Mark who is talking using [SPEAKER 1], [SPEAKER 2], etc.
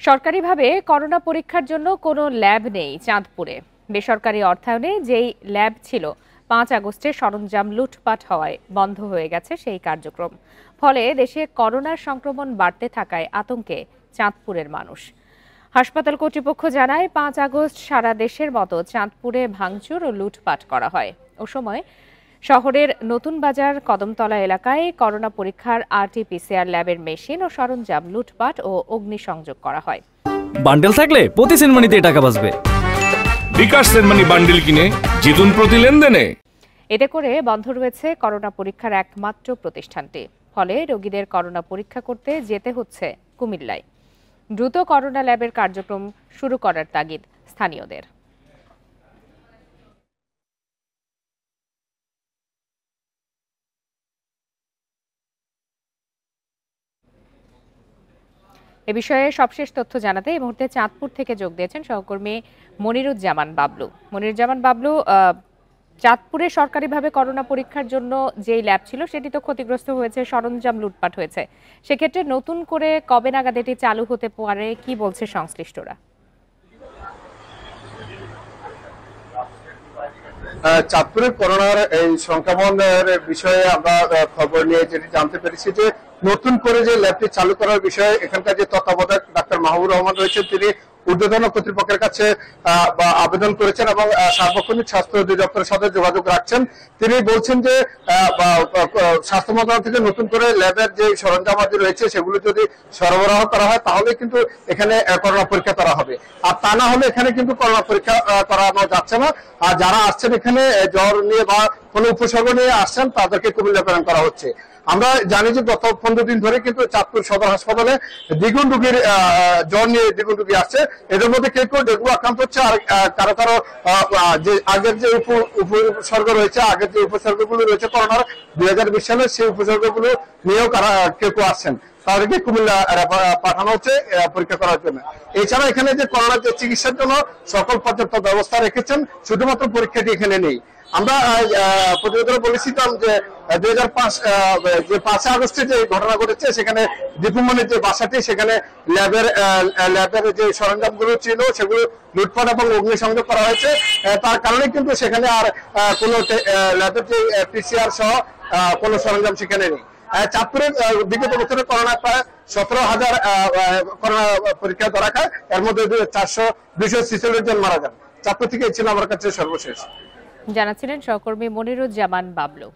[SPEAKER 1] সরকারিভাবে করোনা পরীক্ষার জন্য কোনো ল্যাব নেই চাঁদপুরে। বেসরকারি অর্থায়নে যেই ল্যাব ছিল 5 আগস্টে সরঞ্জাম লুটপাট হওয়ায় বন্ধ হয়ে গেছে সেই কার্যক্রম। ফলে দেশে করোনার সংক্রমণ বাড়তে থাকায় আতঙ্কে চাঁদপুরের মানুষ। হাসপাতাল কর্তৃপক্ষ জানায় 5 আগস্ট সারা দেশের মতো চাঁদপুরে ভাঙচুর ও লুটপাট করা হয়। ও সময় শহরের নতুন বাজার কদমতলা এলাকায় করোনা পরীক্ষার RT-PCR ল্যাবের মেশিন ও সরঞ্জাম লুটপাট ও অগ্নিসংযোগ করা হয়।
[SPEAKER 2] বান্ডেল থাকলে প্রতি সেনমানিতে টাকা বাঁচবে।
[SPEAKER 3] বিকাশ সেনমানি বান্ডেল কিনে জিতুন প্রতি লেনদেনে।
[SPEAKER 1] এতে করে বন্ধ রয়েছে করোনা পরীক্ষার একমাত্র প্রতিষ্ঠানটি। ফলে রোগীদের করোনা পরীক্ষা করতে যেতে হচ্ছে কুমিল্লায়। দ্রুত করোনা ল্যাবের কার্যক্রম শুরু করার তাগিদ স্থানীয়দের। এ বিষয়ে সবশেষ তথ্য জানাতে এই মুহূর্তে চাঁদপুর থেকে যোগ দিয়েছেন সহকর্মী মনিরুজ্জামান বাবলু। মনিরুজ্জামান বাবলু, চাঁদপুরে সরকারিভাবে করোনা পরীক্ষার জন্য যেই ল্যাব ছিল সেটি তো ক্ষতিগ্রস্ত হয়েছে, সরঞ্জাম লুটপাট হয়েছে। সেক্ষেত্রে নতুন করে কবে নাগাদ এটি চালু হতে পারে, কি বলছে সংশ্লিষ্টরা?
[SPEAKER 4] চাঁদপুরে করোনার এই সংক্রমণের বিষয়ে আমরা খবর নিয়ে যেটি জানতে পেরেছি যে নতুন করে যে ল্যাবটি চালু করার বিষয়ে এখানকার যে তত্ত্বাবধায়ক ডাক্তার মাহবুবুর রহমান রয়েছেন, তিনি ঊর্ধ্বতন কর্তৃপক্ষের কাছে আবেদন করেছেন এবং সার্বক্ষণিক স্বাস্থ্য অধিদপ্তরের সাথে যোগাযোগ রাখছেন। তিনি বলছেন যে স্বাস্থ্য মন্ত্রণালয় থেকে নতুন করে ল্যাবের যে সরঞ্জামাদি রয়েছে সেগুলো যদি সরবরাহ করা হয় তাহলে কিন্তু এখানে করোনা পরীক্ষা করা হবে, আর তা না হলে এখানে কিন্তু করোনা পরীক্ষা করানো যাচ্ছে না। আর যারা আসছেন এখানে জ্বর নিয়ে বা কোনো উপসর্গ নিয়ে আসছেন তাদেরকে কুমিল্লা প্রেরণ করা হচ্ছে। আমরা জানি যে গত 15 দিন ধরে কিন্তু চাঁদপুর সদর হাসপাতালে দ্বিগুণ রোগীর জ্বর নিয়ে দ্বিগুণ রোগী আসছে। এদের মধ্যে কেউ কেউ ডেঙ্গু আক্রান্ত হচ্ছে, আর কারো কারো যে আগের যে উপসর্গ রয়েছে, আগের যে উপসর্গগুলো রয়েছে করোনার 2020 সালে, সেই উপসর্গগুলো নিয়েও কেউ কেউ আসছেন। তাদেরকে কুমিল্লা পাঠানো হচ্ছে পরীক্ষা করার জন্য। এছাড়া এখানে যে করোনার যে চিকিৎসার জন্য সকল পর্যাপ্ত ব্যবস্থা রেখেছেন, শুধুমাত্র পরীক্ষাটি এখানে নেই। আমরা প্রতিবেদনে বলেছিলাম যে 5 আগস্টে যে ঘটনা ঘটেছে সেখানে দীপুমণির যে বাসাটি, সেখানে ল্যাবের যে সরঞ্জামগুলো ছিল সেগুলো লুটপাট এবং অগ্নিসংযোগ করা হয়েছে। তার কারণে কিন্তু সেখানে আর কোনো ল্যাবের যে PCR সহ কোনো সরঞ্জাম সেখানে নেই। চাঁদপুরের বিগত বছরে করোনা প্রায় 17,000 করোনা পরীক্ষা ধরা খায়, এর মধ্যে 246 জন মারা যান। চাঁদপুর থেকে ছিল আমার কাছে সর্বশেষ।
[SPEAKER 1] জানাচ্ছিলেন সহকর্মী মনিরুজ্জামান বাবলু।